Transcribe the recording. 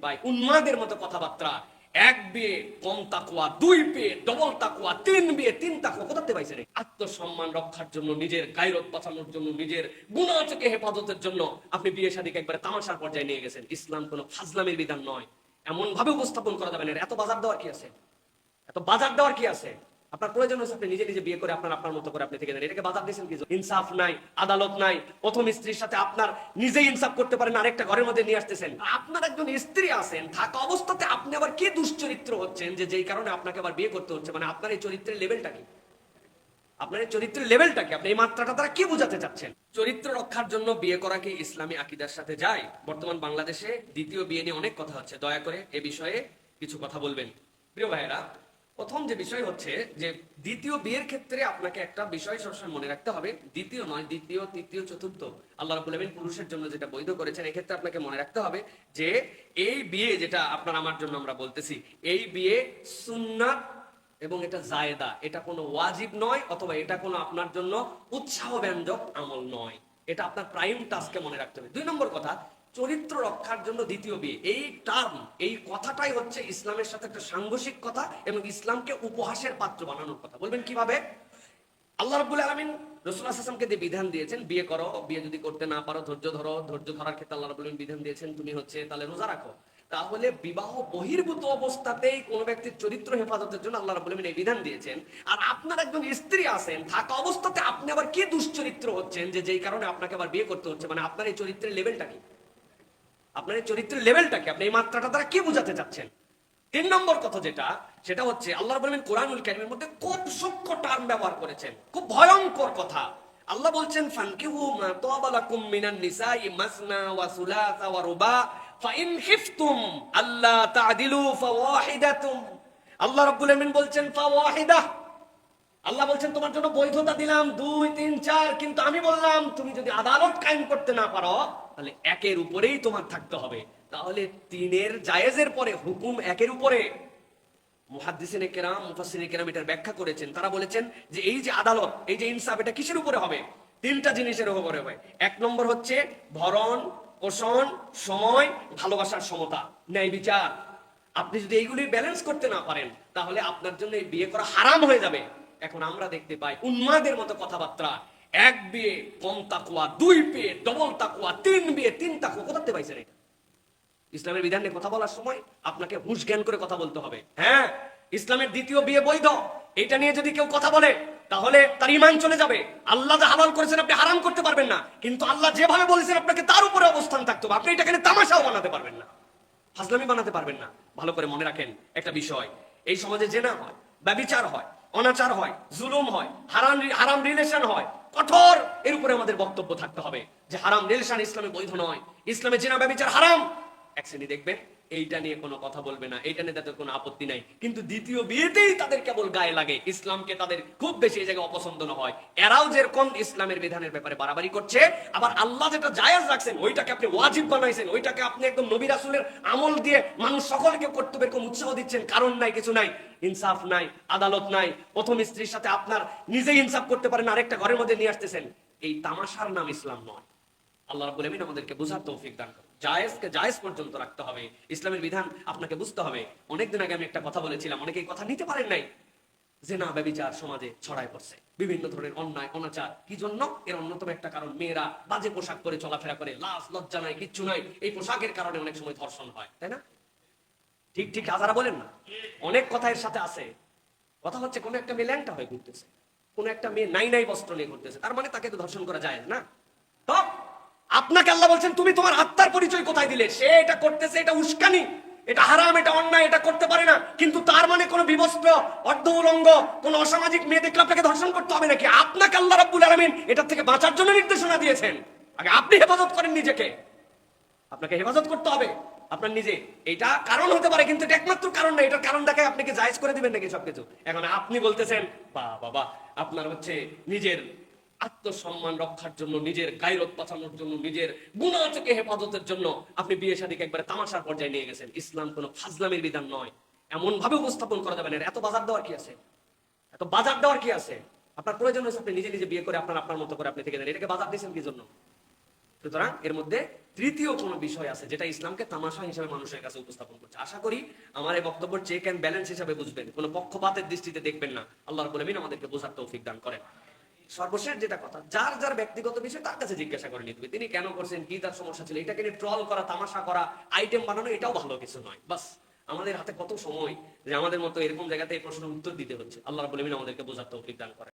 ভাই উন্মাদের মতো কথাবার্তা। এক বিয়ে কম তাকওয়া, দুই বিয়ে ডবল তাকওয়া, তিন বিয়ে তিন তাকওয়া কোথাতে পাইছে রে? আত্মসম্মান রক্ষার জন্য, নিজের গায়রত বাঁচানোর জন্য, নিজের গুনাহ থেকে হেফাজতের জন্য আপনি বিয়ে শাদীকে একবারে তামাশার পর্যায়ে নিয়ে গেছেন। ইসলাম কোনো ফাজলামির বিধান নয়, এমন ভাবে উপস্থাপন করা যাবে না। এত বাজার দেওয়ার কি আছে? এত বাজার দেওয়ার কি আছে? আপনার প্রয়োজন হচ্ছে আপনি নিজে নিজে বিয়ে করে আপনার আপনার মতো করে আপনি থেকে দেন। এটাকে বাজার দিয়েছেন কি? ইনসাফ নাই, আদালত নাই। প্রথম স্ত্রীর সাথে আপনার নিজেই ইনসাফ করতে পারেন, আরেকটা ঘরের মধ্যে নিয়ে আসতেছেন। আপনার একজন স্ত্রী আছেন, থাকা অবস্থাতে আপনি আবার কি দুশ্চরিত্র হচ্ছেন যে যেই কারণে আপনাকে আবার বিয়ে করতে হচ্ছে? মানে আপনার এই চরিত্রের লেভেলটা কি? আপনার এই চরিত্রের লেভেলটা কি? আপনি এই মাত্রাটা তারা কি বোঝাতে চাচ্ছেন? চরিত্র রক্ষার জন্য বিয়ে করা কি ইসলামী আকীদার সাথে যায়? বর্তমান বাংলাদেশে দ্বিতীয় বিয়ে নিয়ে অনেক কথা হচ্ছে। দয়া করে এ বিষয়ে কিছু কথা বলবেন। প্রিয় ভাইয়েরা, প্রথম যে বিষয় হচ্ছে যে দ্বিতীয় বিয়ের ক্ষেত্রে আপনাকে একটা বিষয় সবসময় মনে রাখতে হবে। দ্বিতীয় নয়, দ্বিতীয়, তৃতীয়, চতুর্থ আল্লাহ রাব্বুল আলামিন পুরুষের জন্য যেটা বৈধ করেছেন, এক্ষেত্রে আপনাকে মনে রাখতে হবে যে এই বিয়ে যেটা আপনার আমার জন্য আমরা বলতেছি, এই বিয়ে সুন্নাত এবং এটা জায়েদা। এটা কোনো ওয়াজিব নয়, অথবা এটা কোনো আপনার জন্য উৎসাহ ব্যঞ্জক আমল নয়। এটা আপনার প্রাইম টাস্কে মনে রাখতে হবে। দুই নম্বর কথা, চরিত্র রক্ষার জন্য দ্বিতীয় বিয়ে, এই টার্ম, এই কথাটাই হচ্ছে ইসলামের সাথে একটা সাংঘর্ষিক কথা এবং ইসলামকে উপহাসের পাত্র বানানোর কথা। বলবেন কিভাবে? আল্লাহ রাব্বুল আলামিন রাসূলুল্লাহ সাল্লাল্লাহু আলাইহি ওয়াসাল্লামকে দিয়ে বিধান দিয়েছেন, বিয়ে করো, বিয়ে যদি করতে না পারো ধৈর্য ধরো। ধৈর্য ধরার ক্ষেত্রে আল্লাহ রাব্বুল আলামিন বিধান দিয়েছেন তুমি হচ্ছে তাহলে রোজা রাখো। তাহলে বিবাহ বহির্ভূত অবস্থাতেই কোন ব্যক্তির চরিত্র হেফাজতের জন্য আল্লাহ রাব্বুল আলামিন এই বিধান দিয়েছেন। আর আপনার একজন স্ত্রী আছেন, থাকা অবস্থাতে আপনি আবার কি দুশ্চরিত্র হচ্ছেন যে যেই কারণে আপনাকে আবার বিয়ে করতে হচ্ছে? মানে আপনার এই চরিত্রের লেভেলটা কি? আপনার এই চরিত্রের লেভেলটা কি? আপনি এই মাত্রাটা তারা কি বোঝাতে চাচ্ছেন? তিন নম্বর কথা যেটা, সেটা হচ্ছে আল্লাহ রাব্বুল আলামিন কোরআনুল কারীমের মধ্যে খুব সূক্ষ্ম টার্ম ব্যবহার করেছেন, খুব ভয়ঙ্কর কথা। আল্লাহ বলছেন ফানকিহু মা তাবা লাকুম মিনান নিসাই মাসনা ওয়া সুলাসা ওয়া রুবা ফাইন খিফতুম আল্লা তা'দিলু ফাওয়াহিদাতুম। আল্লাহ রাব্বুল আলামিন বলছেন ফাওয়াহিদা। আল্লাহ বলছেন তোমার জন্য বৈধতা দিলাম 2, 3, 4, কিন্তু আমি বললাম তুমি যদি আদালত কায়েম করতে না পারো তাহলে একের উপরেই তোমার থাকতে হবে। তাহলে তিনের জায়েজের পরে হুকুম একের উপরে। মুহাদ্দিসিনে কেরাম, মুফাসসিরিনে কেরাম এটার ব্যাখ্যা করেছেন। তারা বলেছেন যে এই যে আদালত, এই যে ইনসাফ, এটা কিসের উপরে হবে? তিনটা জিনিসের উপরে হবে। এক নম্বর হচ্ছে ভরণ পোষণ, সময়, ভালোবাসার সমতা, ন্যায় বিচার। আপনি যদি এইগুলি ব্যালেন্স করতে না পারেন তাহলে আপনার জন্য এই বিয়ে করা হারাম হয়ে যাবে। এখন আমরা দেখতে পাই উন্মাদের মতো কথাবার্তা। এক বিয়ে কম তাকওয়া, দুই বিয়ে ডবল তাকওয়া, তিন বিয়ে তিন তাকওয়া কোথাতে পাইছেন? এটা ইসলামের বিধান নিয়ে কথা বলার সময় আপনাকে হুঁশ জ্ঞান করে কথা বলতে হবে। হ্যাঁ, ইসলামের দ্বিতীয় বিয়ে বৈধ, এটা নিয়ে যদি কেউ কথা বলে তাহলে তার ঈমান চলে যাবে। আল্লাহ যা হালাল করেছেন আপনি হারাম করতে পারবেন না, কিন্তু আল্লাহ যেভাবে বলেছেন আপনাকে তার উপরে অবস্থান থাকতে হবে। আপনি এটাকে তামাশাও বানাতে পারবেন না, ফাজলামি বানাতে পারবেন না। ভালো করে মনে রাখেন একটা বিষয়, এই সমাজে জেনা হয়, ব্যভিচার হয়, অনাচার হয়, জুলুম হয়, হারাম রিলেশন হয়, কঠোর এর উপরে আমাদের বক্তব্য থাকতে হবে যে হারাম রিলেশন ইসলামে বৈধ নয়, ইসলামে জেনা ব্যভিচার হারাম। এক শ্রেণী দেখবেন এইটা নিয়ে কোনো কথা বলবে না, এইটা নিয়ে তাদের কোনো আপত্তি নাই, কিন্তু দ্বিতীয় বিয়েতেই তাদের কেবল গায়ে লাগে, ইসলামকে তাদের খুব বেশি এই জায়গায় অপছন্দ হয়। এরাও যেরকম ইসলামের বিধানের ব্যাপারে বাড়াবাড়ি করছে, আবার আল্লাহ যেটা জায়েজ রাখছেন ওইটাকে আপনি ওয়াজিব বানাইছেন, ওইটাকে আপনি একদম নবী রাসূলের আমল দিয়ে মানুষ সকলকে করতে এরকম উৎসাহ দিচ্ছেন। কারণ নাই, কিছু নাই, ইনসাফ নাই, আদালত নাই। প্রথম স্ত্রীর সাথে আপনার নিজেই ইনসাফ করতে পারেন, আরেকটা ঘরের মধ্যে নিয়ে আসতেছেন। এই তামাশার নাম ইসলাম নয়। আল্লাহ রাব্বুল আলামিন আমাদেরকে বোঝার তৌফিক দান করুন। জায়েজকে জায়েজ পর্যন্ত রাখতে হবে, ইসলামের বিধান আপনাকে বুঝতে হবে। অনেকদিন আগে আমি একটা কথা বলেছিলাম, অনেকে এই কথা নিতে পারেন নাই। জেনা ব্যভিচার সমাজে ছড়ায় পড়ছে, বিভিন্ন ধরনের অন্যায় অনাচার। কি জন্য? এর অন্যতম একটা কারণ মেয়েরা বাজে পোশাক পরে চলাফেরা করে, লাজ লজ্জা নাই, কিচ্ছু নাই। এই পোশাকের কারণে অনেক সময় ধর্ষণ হয়, তাই না? ঠিক ঠিক আজারা বলেন না, অনেক কথা এর সাথে আছে। কথা হচ্ছে কোন একটা মেয়ে ল্যাংটা হয়ে ঘুরতেছে, কোন একটা মেয়ে নাই নাই বস্ত্র নিয়ে ঘুরতেছে, তার মানে তাকে তো ধর্ষণ করা যায় না। তো আপনাকে আল্লাহ বলছেন তুমি তোমার আত্মার পরিচয় কোথায় দিলে? সে এটা করতেছে, এটা উস্কানি, এটা হারাম, এটা অন্যায়, এটা করতে পারে না, কিন্তু তার মানে কোন বিবস্ত্র, অর্ধ উলঙ্গ, কোন অসামাজিক মেয়ে দেখলে আপনাকে ধর্ষণ করতে হবে নাকি? আপনাকে আল্লাহ রাব্বুল আলামিন এটার থেকে বাঁচার জন্য নির্দেশনা দিয়েছেন। আগে আপনি হেফাজত করেন নিজেকে, আপনাকে হেফাজত করতে হবে আপনার নিজে। এটা কারণ হতে পারে, কিন্তু এটা একমাত্র কারণ না। এটার কারণ দেখায় আপনি কি জায়েজ করে দিবেন নাকি সবকিছু? এখন আপনি বলতেছেন বাবা আপনার হচ্ছে নিজের আত্মসম্মান রক্ষার জন্য, নিজের গায়রত বাঁচানোর জন্য, নিজের গুনাহ থেকে হেফাজতের জন্য আপনি বিয়ে শাদীকে একবারে তামাশার পর্যায়ে নিয়ে গেছেন। ইসলাম কোনো ফাজলামির বিধান নয়, এমন ভাবে উপস্থাপন করা যাবে না। এত বাজার দেওয়ার কি আছে? এত বাজার দেওয়ার কি আছে? আপনার প্রয়োজন হচ্ছে আপনি নিজে নিজে বিয়ে করে আপনার আপনার মতো করে আপনি থেকে দেন। এটাকে বাজার দিয়েছেন কি জন্য? সুতরাং এর মধ্যে তৃতীয় কোনো বিষয় আছে যেটা ইসলামকে তামাশা হিসেবে মানুষের কাছে উপস্থাপন করছে। আশা করি আমার এই বক্তব্য চেক এন্ড ব্যালেন্স হিসেবে বুঝবেন, কোনো পক্ষপাতের দৃষ্টিতে দেখবেন না। আল্লাহ রাব্বুল আমিন আমাদেরকে বোঝার তৌফিক দান করেন। সর্বশেষ যেটা কথা, যার যার ব্যক্তিগত বিষয় তার কাছে জিজ্ঞাসা করে নিতে হবে, তিনি কেন করছেন, কি তার সমস্যা ছিল। এটাকে নিয়ে ট্রল করা, তামাশা করা, আইটেম বানানো, এটাও ভালো কিছু নয়। বাস আমাদের হাতে কত সময় যে আমাদের মতো এরকম জায়গাতে এই প্রশ্নের উত্তর দিতে হচ্ছে। আল্লাহ রাব্বুল আমিন আমাদেরকে বোঝার তৌফিক দান করেন।